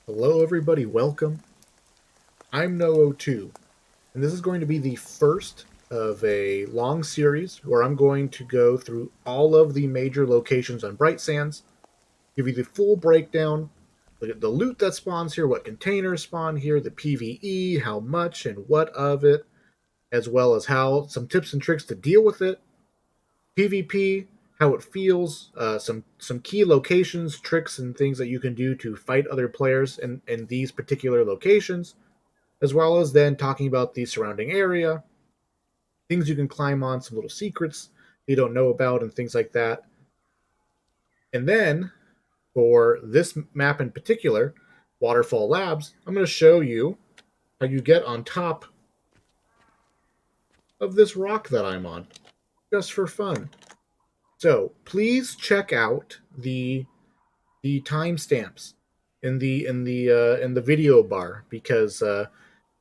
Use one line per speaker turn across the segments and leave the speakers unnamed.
Hello everybody, welcome. I'm No02, and this is going to be the first of a long series where I'm going to go through all of the major locations on Bright Sands, give you the full breakdown, look at the loot that spawns here, what containers spawn here, the PvE, how much and what of it, as well as how some tips and tricks to deal with it, PvP, how it feels, some key locations, tricks, and things that you can do to fight other players in these particular locations, as well as then talking about the surrounding area, things you can climb on, some little secrets you don't know about, and things like that. And then for this map in particular, Waterfall Labs, I'm going to show you how you get on top of this rock that I'm on, just for fun. So please check out the timestamps in the video bar because some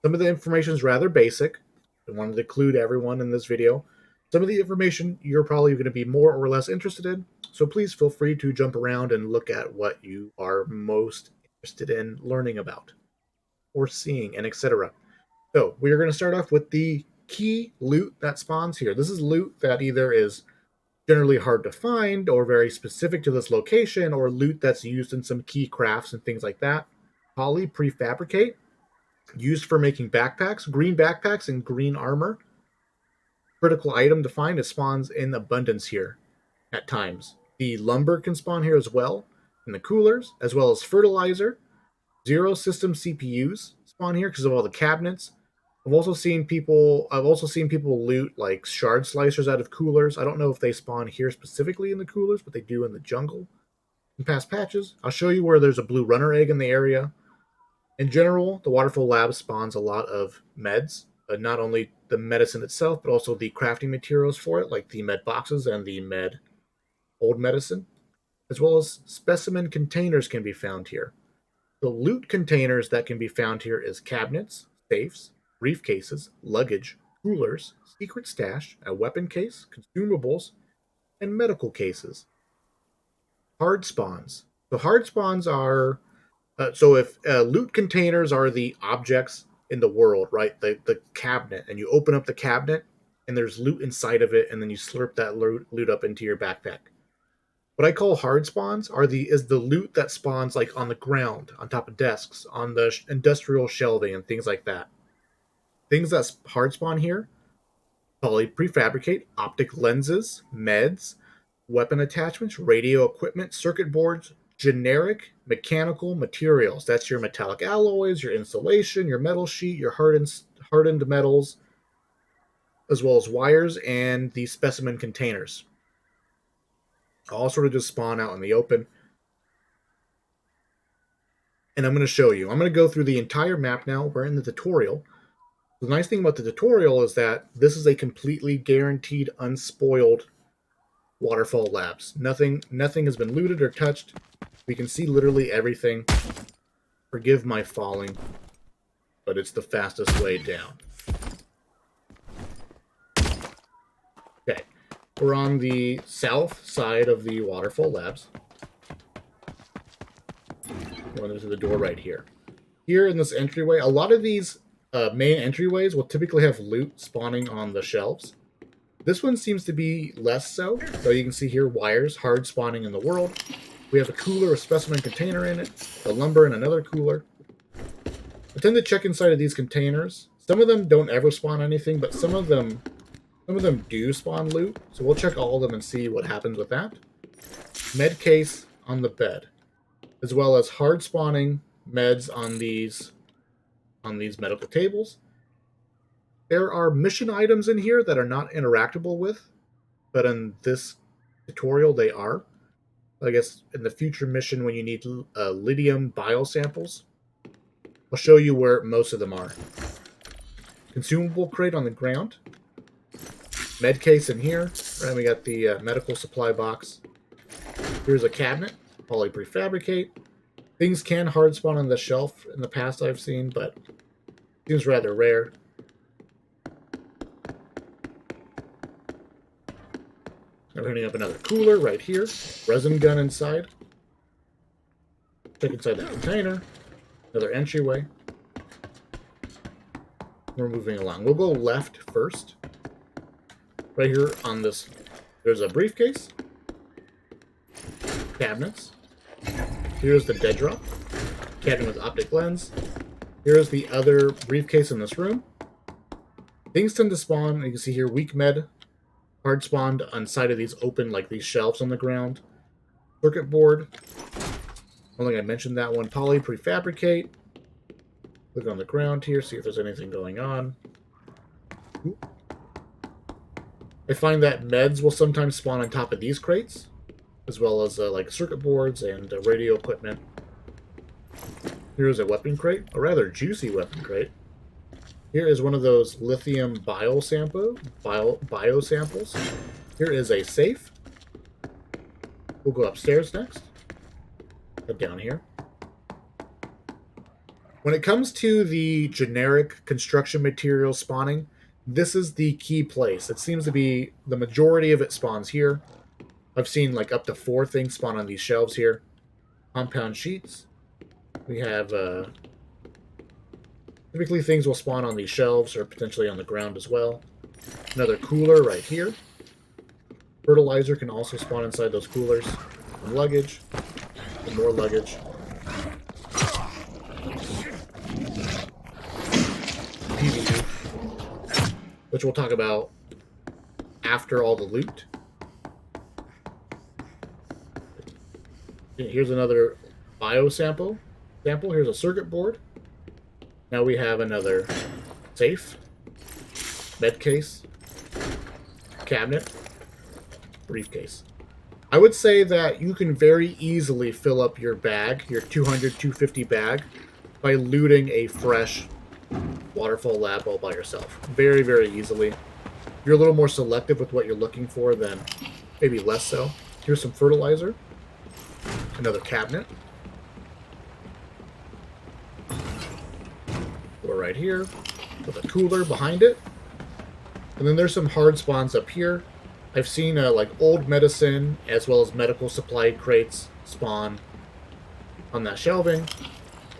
of the information is rather basic. I wanted to include everyone in this video. Some of the information you're probably going to be more or less interested in, so please feel free to jump around and look at what you are most interested in learning about or seeing, and etc. So we are going to start off with the key loot that spawns here. This is loot that either is generally hard to find or very specific to this location, or loot that's used in some key crafts and things like that. Poly prefabricate, used for making green backpacks and green armor. Critical item to find. It spawns in abundance here at times. The lumber can spawn here as well, in the coolers, as well as fertilizer. Zero system CPUs spawn here because of all the cabinets. I've also seen people loot like shard slicers out of coolers. I don't know if they spawn here specifically in the coolers, but they do in the jungle. In past patches, I'll show you where there's a blue runner egg in the area. In general, the Waterfall Labs spawns a lot of meds, not only the medicine itself, but also the crafting materials for it, like the med boxes and the med old medicine, as well as specimen containers can be found here. The loot containers that can be found here is cabinets, safes, briefcases, luggage, coolers, secret stash, a weapon case, consumables, and medical cases. Hard spawns. So hard spawns are so if loot containers are the objects in the world, right? The cabinet, and you open up the cabinet, and there's loot inside of it, and then you slurp that loot up into your backpack. What I call hard spawns is the loot that spawns like on the ground, on top of desks, on the industrial shelving, and things like that. Things that hard spawn here: poly prefabricate, optic lenses, meds, weapon attachments, radio equipment, circuit boards, generic mechanical materials. That's your metallic alloys, your insulation, your metal sheet, your hardened metals, as well as wires and the specimen containers. All sort of just spawn out in the open. And I'm going to show you. I'm going to go through the entire map now. We're in the tutorial. The nice thing about the tutorial is that this is a completely guaranteed, unspoiled Waterfall Labs. Nothing has been looted or touched. We can see literally everything. Forgive my falling, but it's the fastest way down. Okay, we're on the south side of the Waterfall Labs. Going into the door right here. Here in this entryway, a lot of these main entryways will typically have loot spawning on the shelves. This one seems to be less so. So you can see here wires hard spawning in the world. We have a cooler, a specimen container in it, the lumber in another cooler. I tend to check inside of these containers. Some of them don't ever spawn anything, but some of them do spawn loot. So we'll check all of them and see what happens with that. Med case on the bed, as well as hard spawning meds on these medical tables. There are mission items in here that are not interactable with, but in this tutorial they are. I guess in the future mission when you need lithium biosamples, I'll show you where most of them are. Consumable crate on the ground. Med case in here. And we got the medical supply box. Here's a cabinet. Poly prefabricate. Things can hard spawn on the shelf in the past I've seen, but seems rather rare. Opening up another cooler right here. Resin gun inside. Check inside the container. Another entryway. We're moving along. We'll go left first. Right here on this, there's a briefcase. Cabinets. Here's the dead drop. Cabinet with optic lens. Here's the other briefcase in this room. Things tend to spawn. You can see here, weak med. Hard spawned on side of these open, like these shelves on the ground. Circuit board. I don't think I mentioned that one. Poly prefabricate. Look on the ground here, see if there's anything going on. Ooh. I find that meds will sometimes spawn on top of these crates, as well as like circuit boards and radio equipment. Here's a weapon crate, a rather juicy weapon crate. Here is one of those lithium biosamples. Here is a safe. We'll go upstairs next. Head down here. When it comes to the generic construction material spawning, this is the key place. It seems to be the majority of it spawns here. I've seen like up to 4 things spawn on these shelves here. Compound sheets. We have typically things will spawn on these shelves or potentially on the ground as well. Another cooler right here. Fertilizer can also spawn inside those coolers. And luggage. And more luggage. PvE, which we'll talk about after all the loot. Here's another biosample. Here's a circuit board. Now we have another safe, med case, cabinet, briefcase. I would say that you can very easily fill up your bag, your 200, 250 bag, by looting a fresh Waterfall Lab all by yourself. Very, very easily. You're a little more selective with what you're looking for than maybe less so. Here's some fertilizer. Another cabinet. We're right here with a cooler behind it. And then there's some hard spawns up here. I've seen like old medicine as well as medical supply crates spawn on that shelving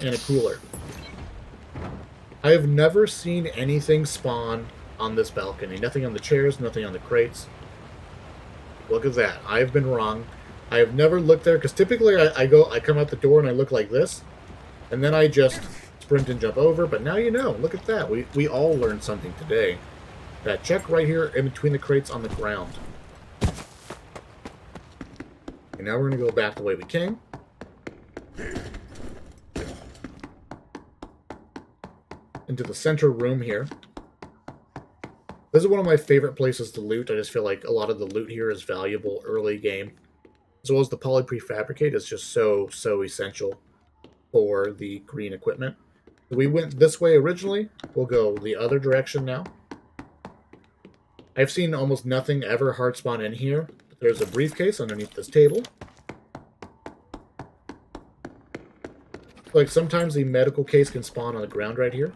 and a cooler. I have never seen anything spawn on this balcony. Nothing on the chairs, nothing on the crates. Look at that. I've been wrong. I have never looked there, because typically I come out the door and I look like this, and then I just sprint and jump over, but now you know. Look at that. We all learned something today. That check right here in between the crates on the ground. And now we're going to go back the way we came. Into the center room here. This is one of my favorite places to loot. I just feel like a lot of the loot here is valuable early game. As well as the poly prefabricate is just so essential for the green equipment. We went this way originally. We'll go the other direction now. I've seen almost nothing ever hard spawn in here. There's a briefcase underneath this table. Like sometimes the medical case can spawn on the ground right here.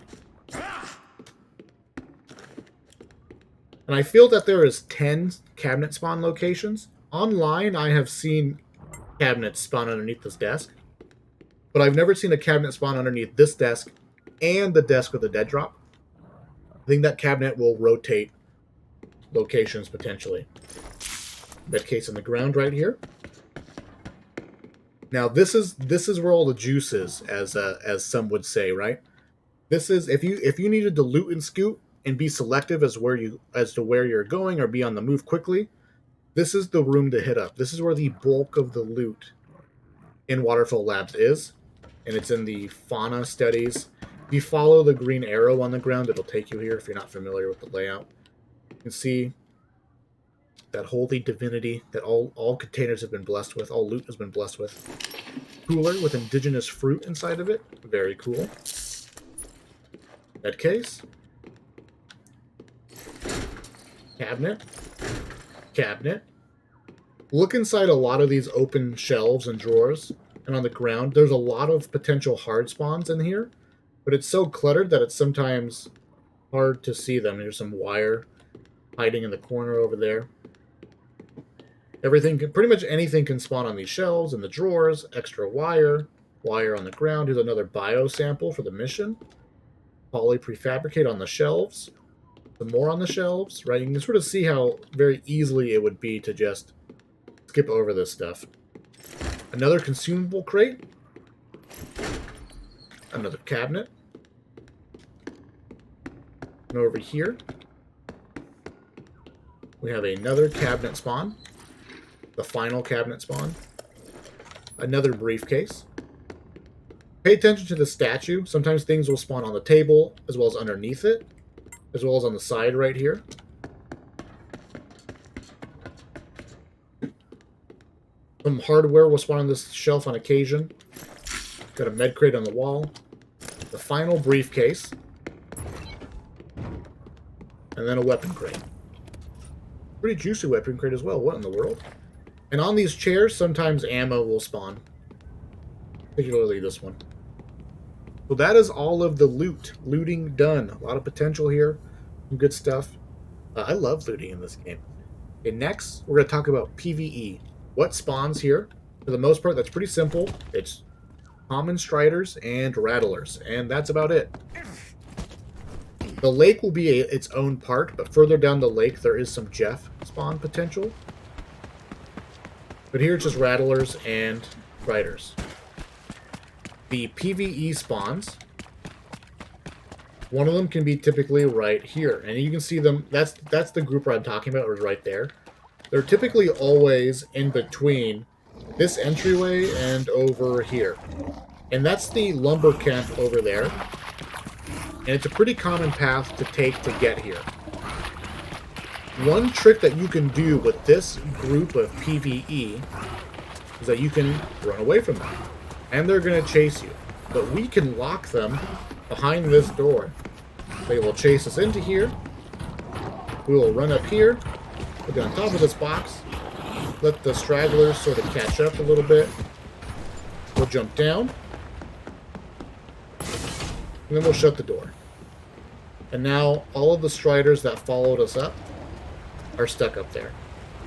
And I feel that there is 10 cabinet spawn locations. Online, I have seen cabinets spawn underneath this desk. But I've never seen a cabinet spawn underneath this desk and the desk with a dead drop. I think that cabinet will rotate locations potentially. Med case in the ground right here. Now this is where all the juice is, as some would say, right? This is if you needed to loot and scoot and be selective as to where you're going or be on the move quickly, this is the room to hit up. This is where the bulk of the loot in Waterfall Labs is, and it's in the fauna studies. If you follow the green arrow on the ground, it'll take you here if you're not familiar with the layout. You can see that holy divinity that all containers have been blessed with, all loot has been blessed with. Cooler with indigenous fruit inside of it. Very cool. Med case. Cabinet. Cabinet. Look inside a lot of these open shelves and drawers, and on the ground, there's a lot of potential hard spawns in here, but it's so cluttered that it's sometimes hard to see them. There's some wire hiding in the corner over there. Everything, pretty much anything can spawn on these shelves and the drawers, extra wire. Wire on the ground. Here's another bio sample for the mission. Poly prefabricate on the shelves. Some more on the shelves, right? You can sort of see how very easily it would be to just skip over this stuff. Another consumable crate. Another cabinet. And over here, we have another cabinet spawn. The final cabinet spawn. Another briefcase. Pay attention to the statue. Sometimes things will spawn on the table, as well as underneath it, as well as on the side right here. Some hardware will spawn on this shelf on occasion. Got a med crate on the wall. The final briefcase. And then a weapon crate. Pretty juicy weapon crate as well. What in the world? And on these chairs, sometimes ammo will spawn. Particularly this one. So that is all of the loot. Looting done. A lot of potential here. Some good stuff. I love looting in this game. Okay, next, we're going to talk about PvE. What spawns here? For the most part, that's pretty simple. It's common striders and rattlers. And that's about it. The lake will be its own part, but further down the lake, there is some Jeff spawn potential. But here it's just rattlers and striders. The PvE spawns, one of them can be typically right here. And you can see them, that's the group I'm talking about, is right there. They're typically always in between this entryway and over here. And that's the lumber camp over there. And it's a pretty common path to take to get here. One trick that you can do with this group of PvE is that you can run away from them. And they're going to chase you. But we can lock them behind this door. They will chase us into here. We will run up here. We'll get on top of this box. Let the stragglers sort of catch up a little bit. We'll jump down. And then we'll shut the door. And now all of the striders that followed us up are stuck up there.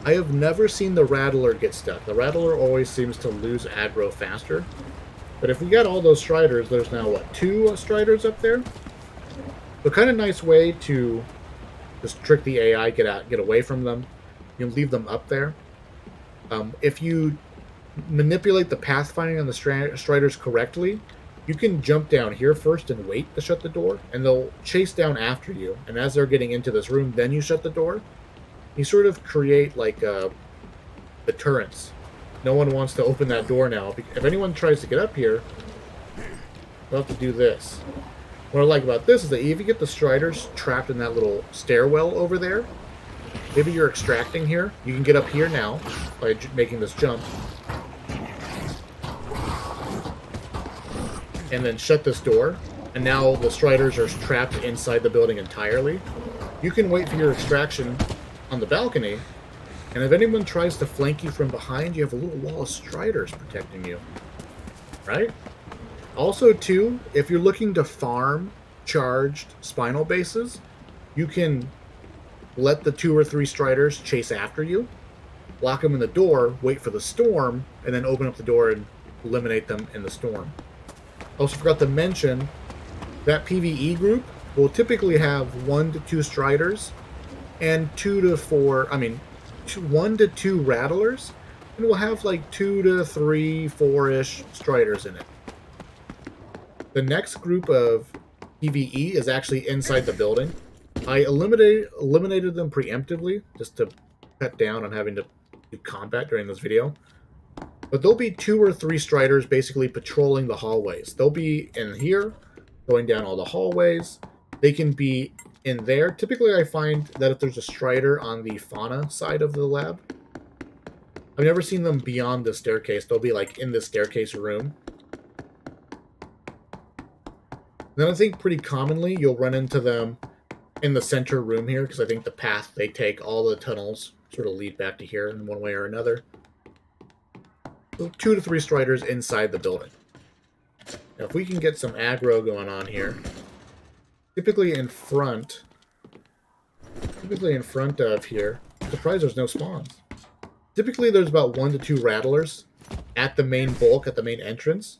I have never seen the rattler get stuck. The rattler always seems to lose aggro faster. But if we got all those striders, there's now, what, 2 striders up there? So kind of nice way to just trick the AI, get away from them. You can leave them up there. If you manipulate the pathfinding on the striders correctly, you can jump down here first and wait to shut the door, and they'll chase down after you. And as they're getting into this room, then you shut the door. You sort of create like deterrence. No one wants to open that door now. If anyone tries to get up here, they'll have to do this. What I like about this is that if you get the striders trapped in that little stairwell over there, maybe you're extracting here, you can get up here now by making this jump. And then shut this door. And now the striders are trapped inside the building entirely. You can wait for your extraction on the balcony. And if anyone tries to flank you from behind, you have a little wall of striders protecting you. Right? Also, too, if you're looking to farm charged spinal bases, you can let the 2 or 3 striders chase after you, lock them in the door, wait for the storm, and then open up the door and eliminate them in the storm. Also forgot to mention that PvE group will typically have 1 to 2 striders and 1 to 2 rattlers, and we'll have like 2 to 3, 4-ish striders in it. The next group of PvE is actually inside the building. I eliminated them preemptively just to cut down on having to do combat during this video. But there'll be 2 or 3 striders basically patrolling the hallways. They'll be in here, going down all the hallways. They can be in there. Typically, I find that if there's a strider on the fauna side of the lab, I've never seen them beyond the staircase. They'll be like in the staircase room. Then I think pretty commonly you'll run into them in the center room here, because I think the path they take, all the tunnels sort of lead back to here in one way or another. So 2 to 3 striders inside the building. Now if we can get some aggro going on here, typically in front of here, I'm surprised there's no spawns. Typically there's about 1 to 2 rattlers at the main bulk, at the main entrance.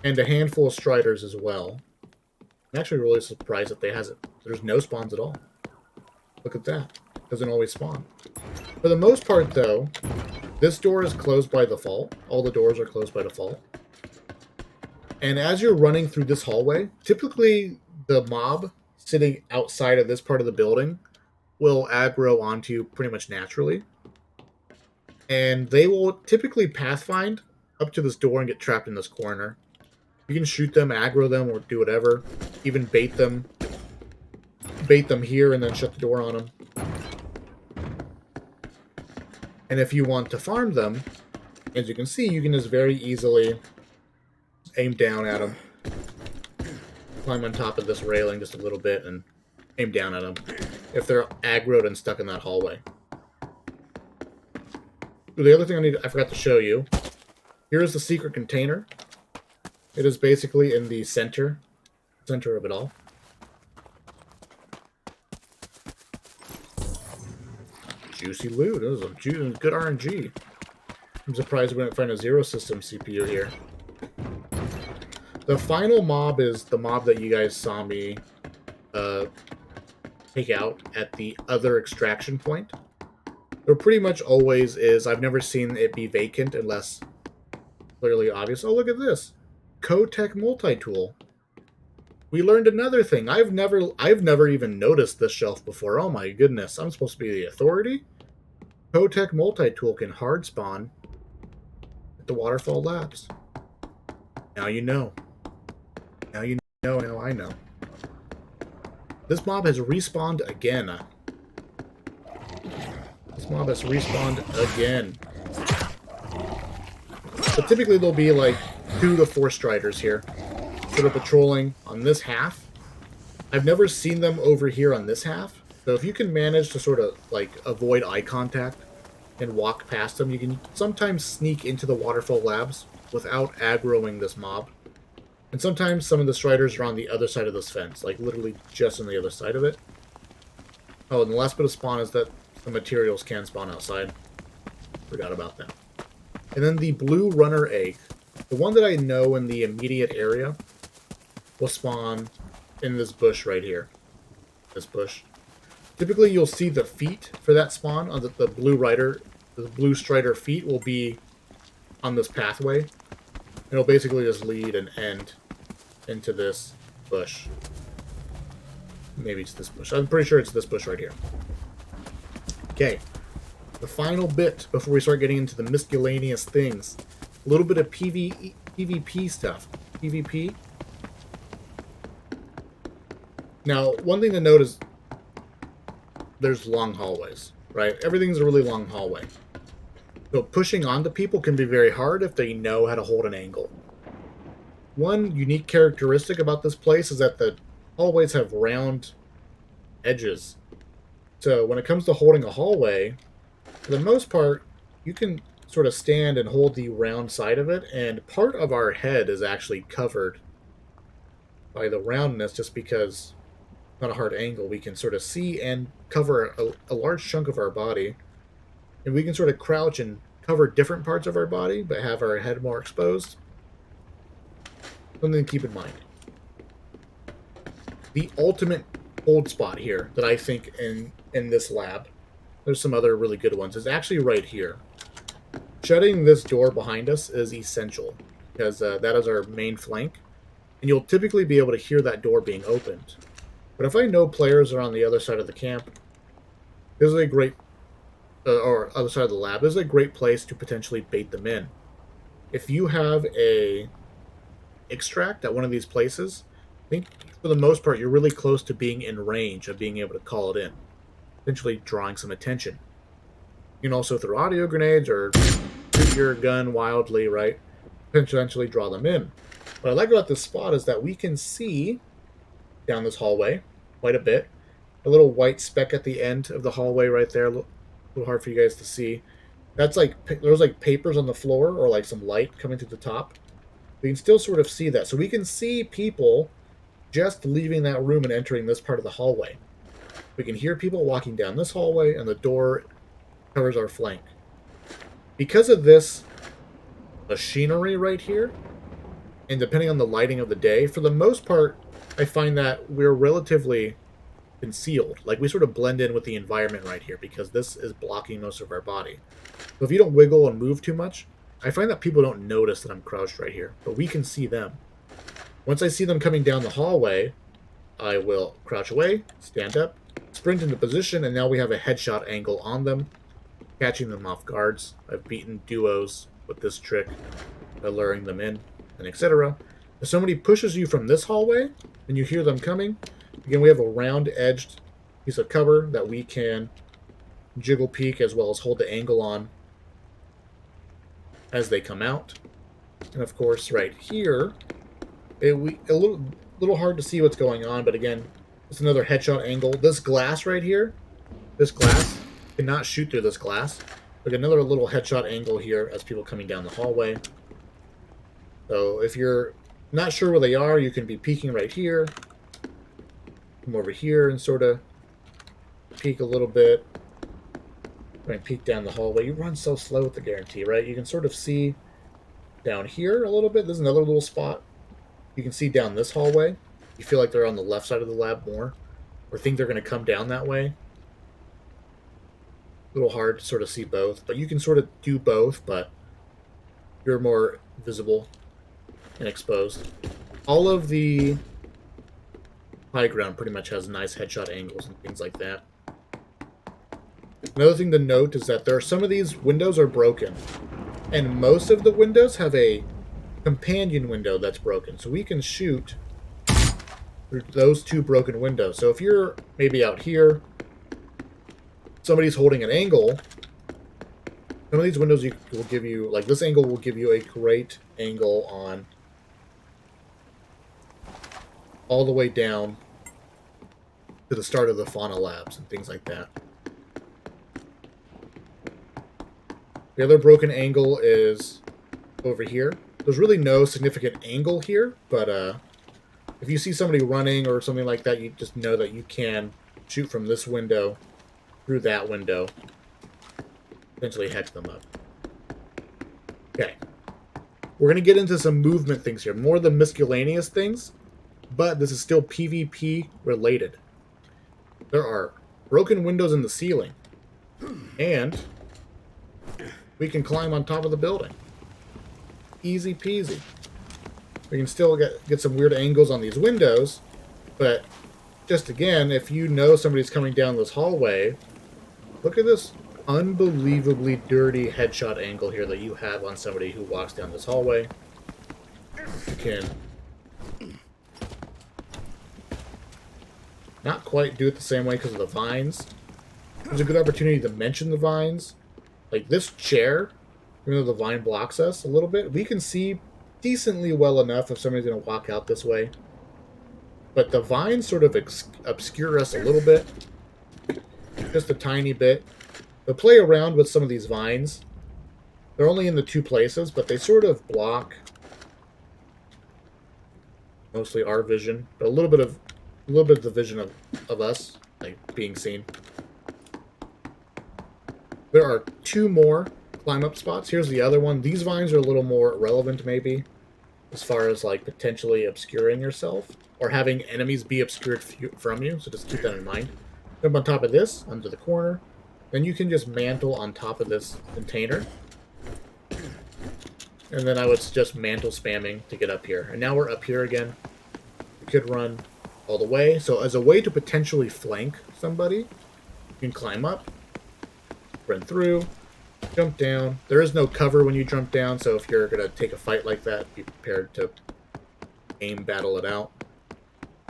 and a handful of striders as well. I'm actually really surprised that there's no spawns at all. Look at that. Doesn't always spawn. For the most part, though, this door is closed by default. All the doors are closed by default. And as you're running through this hallway, typically the mob sitting outside of this part of the building will aggro onto you pretty much naturally. And they will typically pathfind up to this door and get trapped in this corner. You can shoot them, aggro them, or do whatever. Even bait them here and then shut the door on them. And if you want to farm them, as you can see, you can just very easily aim down at them, climb on top of this railing just a little bit, and aim down at them if they're aggroed and stuck in that hallway. The other thing I forgot to show you, here's the secret container. It is basically in the center of it all. Juicy loot. This is a good RNG. I'm surprised we didn't find a zero system CPU here. The final mob is the mob that you guys saw me take out at the other extraction point. There pretty much always is. I've never seen it be vacant unless clearly obvious. Oh, look at this. Cotech multi-tool. We learned another thing. I've never even noticed this shelf before. Oh my goodness. I'm supposed to be the authority? Cotech multi-tool can hard spawn at the Waterfall Labs. Now you know. Now you know, now I know. This mob has respawned again. This mob has respawned again. But typically there'll be like 2 to 4 striders here, sort of patrolling on this half. I've never seen them over here on this half. So if you can manage to sort of like avoid eye contact and walk past them, you can sometimes sneak into the Waterfall Labs without aggroing this mob. And sometimes some of the striders are on the other side of this fence, like literally just on the other side of it. Oh, and the last bit of spawn is that the materials can spawn outside. Forgot about that. And then the blue runner egg. The one that I know in the immediate area will spawn in this bush right here. This bush. Typically you'll see the feet for that spawn on the blue strider feet will be on this pathway. It'll basically just lead and end into this bush. Maybe it's this bush. I'm pretty sure it's this bush right here. Okay. The final bit before we start getting into the miscellaneous things. A little bit of PvP stuff. PvP. Now, one thing to note is there's long hallways, right? Everything's a really long hallway. So pushing onto people can be very hard if they know how to hold an angle. One unique characteristic about this place is that the hallways have round edges. So when it comes to holding a hallway, for the most part, you can sort of stand and hold the round side of it, and part of our head is actually covered by the roundness just because it's not a hard angle. We can sort of see and cover a large chunk of our body. And we can sort of crouch and cover different parts of our body, but have our head more exposed. Something to keep in mind. The ultimate hold spot here that I think in this lab, there's some other really good ones, is actually right here. Shutting this door behind us is essential, because that is our main flank, and you'll typically be able to hear that door being opened. But if I know players are on the other side of the camp, this is a great or other side of the lab, this is a great place to potentially bait them in. If you have a extract at one of these places, I think for the most part you're really close to being in range of being able to call it in, potentially drawing some attention. You can also throw audio grenades or shoot your gun wildly, right? Potentially draw them in. What I like about this spot is that we can see down this hallway quite a bit. A little white speck at the end of the hallway right there. A little hard for you guys to see. That's like, there's like papers on the floor or like some light coming to the top. We can still sort of see that. So we can see people just leaving that room and entering this part of the hallway. We can hear people walking down this hallway, and the door covers our flank. Because of this machinery right here, and depending on the lighting of the day, for the most part, I find that we're relatively concealed. Like, we sort of blend in with the environment right here because this is blocking most of our body. So if you don't wiggle and move too much, I find that people don't notice that I'm crouched right here, but we can see them. Once I see them coming down the hallway, I will crouch away, stand up, sprint into position, and now we have a headshot angle on them, catching them off guards. I've beaten duos with this trick by luring them in, and etc. If somebody pushes you from this hallway, and you hear them coming, again, we have a round-edged piece of cover that we can jiggle peek as well as hold the angle on as they come out. And of course, right here, a little hard to see what's going on, but again, it's another headshot angle. This glass right here, this glass, cannot shoot through this glass. Like another little headshot angle here as people coming down the hallway. So if you're not sure where they are, you can be peeking right here. Come over here and sort of peek a little bit. Try and peek down the hallway. You run so slow with the guarantee, right? You can sort of see down here a little bit. There's another little spot. You can see down this hallway. You feel like they're on the left side of the lab more, or think they're going to come down that way. A little hard to sort of see both, but you can sort of do both, but you're more visible and exposed. All of the high ground pretty much has nice headshot angles and things like that. Another thing to note is that there are some of these windows are broken, and most of the windows have a companion window that's broken, so we can shoot through those two broken windows. So if you're maybe out here, somebody's holding an angle, some of these windows will give you, like this angle will give you a great angle on all the way down to the start of the fauna labs and things like that. The other broken angle is over here. There's really no significant angle here, but if you see somebody running or something like that, you just know that you can shoot from this window through that window, potentially hex them up. Okay. We're going to get into some movement things here, more of the miscellaneous things, but this is still PvP related. There are broken windows in the ceiling, and we can climb on top of the building. Easy peasy. We can still get some weird angles on these windows, but just again, if you know somebody's coming down this hallway, look at this unbelievably dirty headshot angle here that you have on somebody who walks down this hallway. You can not quite do it the same way because of the vines. There's a good opportunity to mention the vines. Like this chair, even though the vine blocks us a little bit, we can see decently well enough if somebody's going to walk out this way. But the vines sort of obscure us a little bit. Just a tiny bit. But play around with some of these vines. They're only in the two places, but they sort of block mostly our vision, but a little bit of the vision of us, like being seen. There are two more climb up spots. Here's the other one. These vines are a little more relevant maybe as far as like potentially obscuring yourself or having enemies be obscured from you, so just keep that in mind. Jump on top of this, under the corner. Then you can just mantle on top of this container. And then I would suggest mantle spamming to get up here. And now we're up here again. You could run all the way. So as a way to potentially flank somebody, you can climb up, run through, jump down. There is no cover when you jump down, so if you're going to take a fight like that, be prepared to aim battle it out.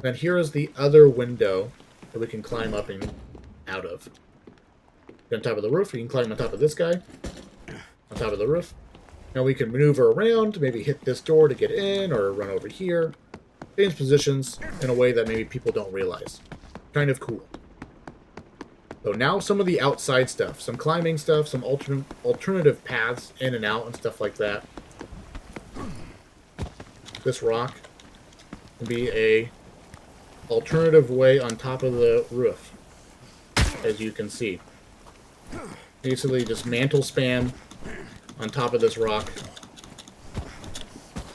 Then here is the other window that we can climb up and out of. On top of the roof, you can climb on top of this guy, on top of the roof. Now we can maneuver around, maybe hit this door to get in, or run over here. Change positions in a way that maybe people don't realize. Kind of cool. So now some of the outside stuff, some climbing stuff, some alternative paths in and out and stuff like that. This rock can be a alternative way on top of the roof, as you can see. Basically just mantle spam on top of this rock.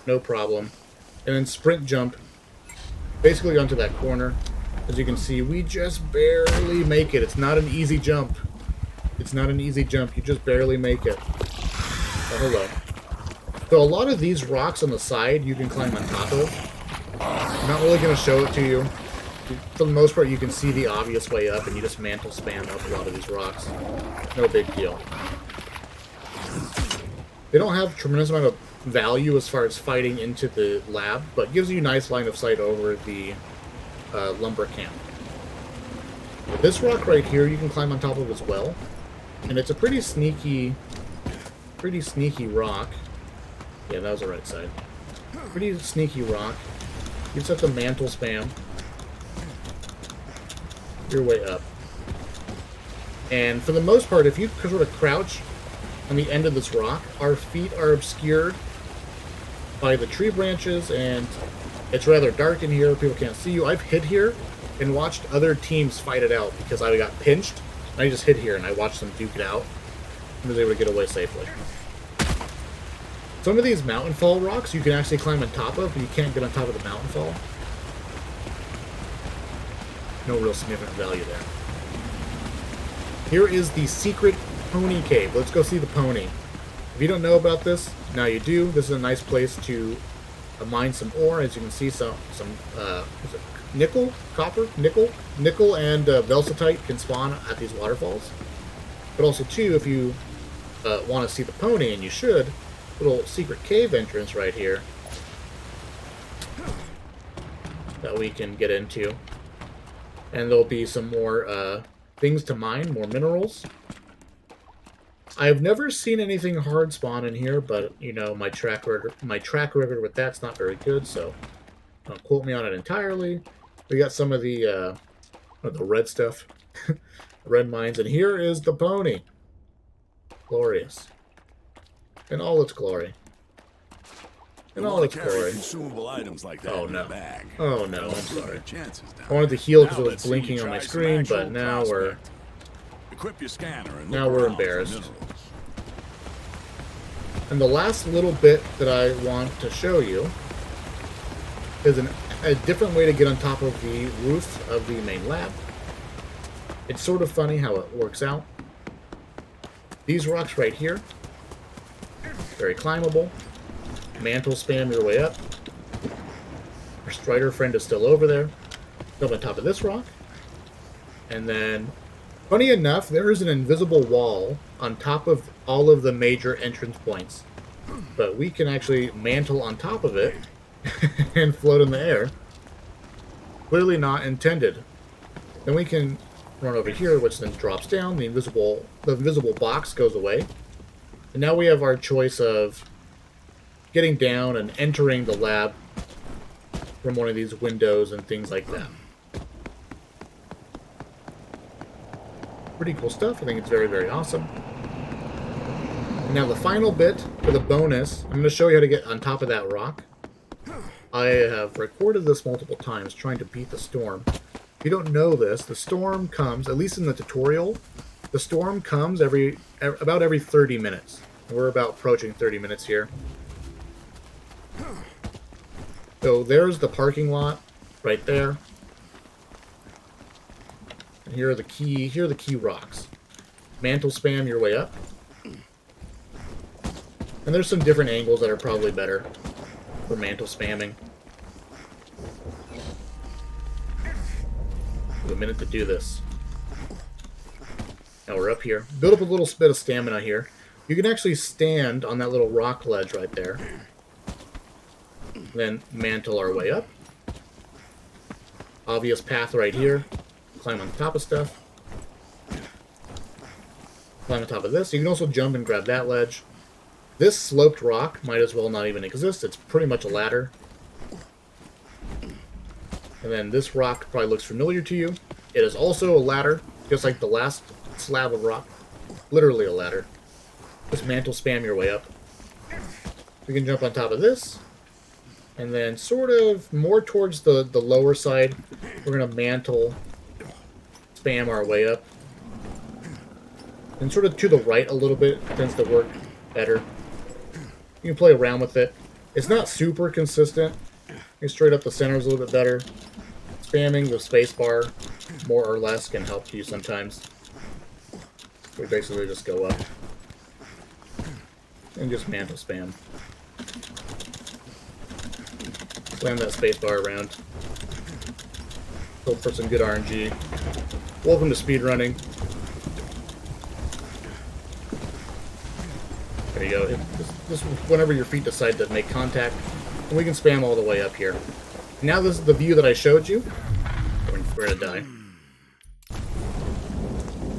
No problem. and then sprint jump basically onto that corner. As you can see, we just barely make it. It's not an easy jump. It's not an easy jump. You just barely make it. Oh, hello. So a lot of these rocks on the side you can climb on top of. I'm not really going to show it to you. For the most part, you can see the obvious way up, and you just mantle spam up a lot of these rocks. No big deal. They don't have a tremendous amount of value as far as fighting into the lab, but gives you a nice line of sight over the lumber camp. This rock right here you can climb on top of as well, and it's a pretty sneaky rock. Yeah, that was the right side. Pretty sneaky rock. You just have to mantle spam your way up. And for the most part, if you sort of crouch on the end of this rock, our feet are obscured by the tree branches, and it's rather dark in here. People can't see you. I've hid here and watched other teams fight it out because I got pinched. I just hid here and I watched them duke it out and was able to get away safely. Some of these mountain fall rocks you can actually climb on top of, but you can't get on top of the mountain fall. No real significant value there. Here is the secret pony cave. Let's go see the pony. If you don't know about this, now you do. This is a nice place to mine some ore. As you can see, some is it nickel, copper, nickel and velcetite can spawn at these waterfalls. But also too, if you want to see the pony, and you should, little secret cave entrance right here that we can get into, and there'll be some more things to mine, more minerals. I've never seen anything hard spawn in here, but you know my track record with that's not very good, so don't quote me on it entirely. We got some of the red stuff, red mines, and here is the pony. Glorious. In all its glory. In all its glory.
Consumable items like that
oh no.
in the bag.
Oh no, I'm sorry. I wanted to heal because it was blinking on my screen, but now we're
equip your scanner and
now we're embarrassed. And the last little bit that I want to show you is a different way to get on top of the roof of the main lab. It's sort of funny how it works out. These rocks right here, very climbable. Mantle spam your way up. Our Strider friend is still over there. Jump on top of this rock. And then, funny enough, there is an invisible wall on top of all of the major entrance points. But we can actually mantle on top of it and float in the air. Clearly not intended. Then we can run over here, which then drops down. The invisible box goes away. And now we have our choice of getting down and entering the lab from one of these windows and things like that. Pretty cool stuff. I think it's very, very awesome. And now the final bit for the bonus, I'm going to show you how to get on top of that rock. I have recorded this multiple times trying to beat the storm. If you don't know this, the storm comes, at least in the tutorial, the storm comes about every 30 minutes. We're about approaching 30 minutes here. So there's the parking lot right there. And here are the key rocks. Mantle spam your way up. And there's some different angles that are probably better for mantle spamming. A minute to do this. Now we're up here. Build up a little bit of stamina here. You can actually stand on that little rock ledge right there. Then mantle our way up. Obvious path right here. Climb on top of stuff. Climb on top of this. You can also jump and grab that ledge. This sloped rock might as well not even exist. It's pretty much a ladder. And then this rock probably looks familiar to you. It is also a ladder, just like the last slab of rock. Literally a ladder. Just mantle spam your way up. We can jump on top of this. And then sort of more towards the lower side, we're going to mantle spam our way up. And sort of to the right a little bit tends to work better. You can play around with it. It's not super consistent, Straight up the center is a little bit better. Spamming the spacebar more or less can help you sometimes. We basically just go up and just mantle spam. Slam that spacebar around. Hope for some good RNG. Welcome to speedrunning. There you go. Just whenever your feet decide to make contact, and we can spam all the way up here. Now this is the view that I showed you. We're gonna die.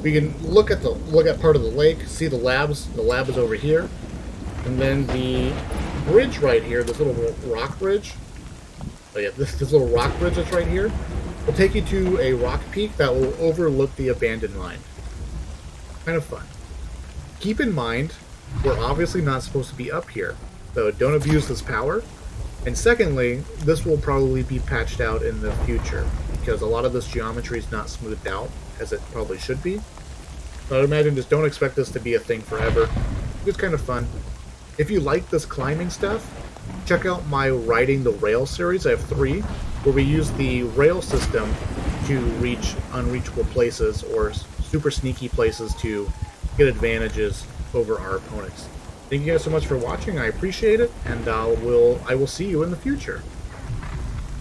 We can look at part of the lake, see the labs. The lab is over here, and then the bridge right here, this little rock bridge. Oh yeah, this little rock bridge that's right here will take you to a rock peak that will overlook the abandoned mine. Kind of fun. Keep in mind, we're obviously not supposed to be up here, so don't abuse this power. And secondly, this will probably be patched out in the future, because a lot of this geometry is not smoothed out, as it probably should be. So I'd imagine just don't expect this to be a thing forever. It's kind of fun. If you like this climbing stuff, check out my Riding the Rail series. I have 3, where we use the rail system to reach unreachable places or super sneaky places to get advantages over our opponents. Thank you guys so much for watching. I appreciate it, and I will see you in the future.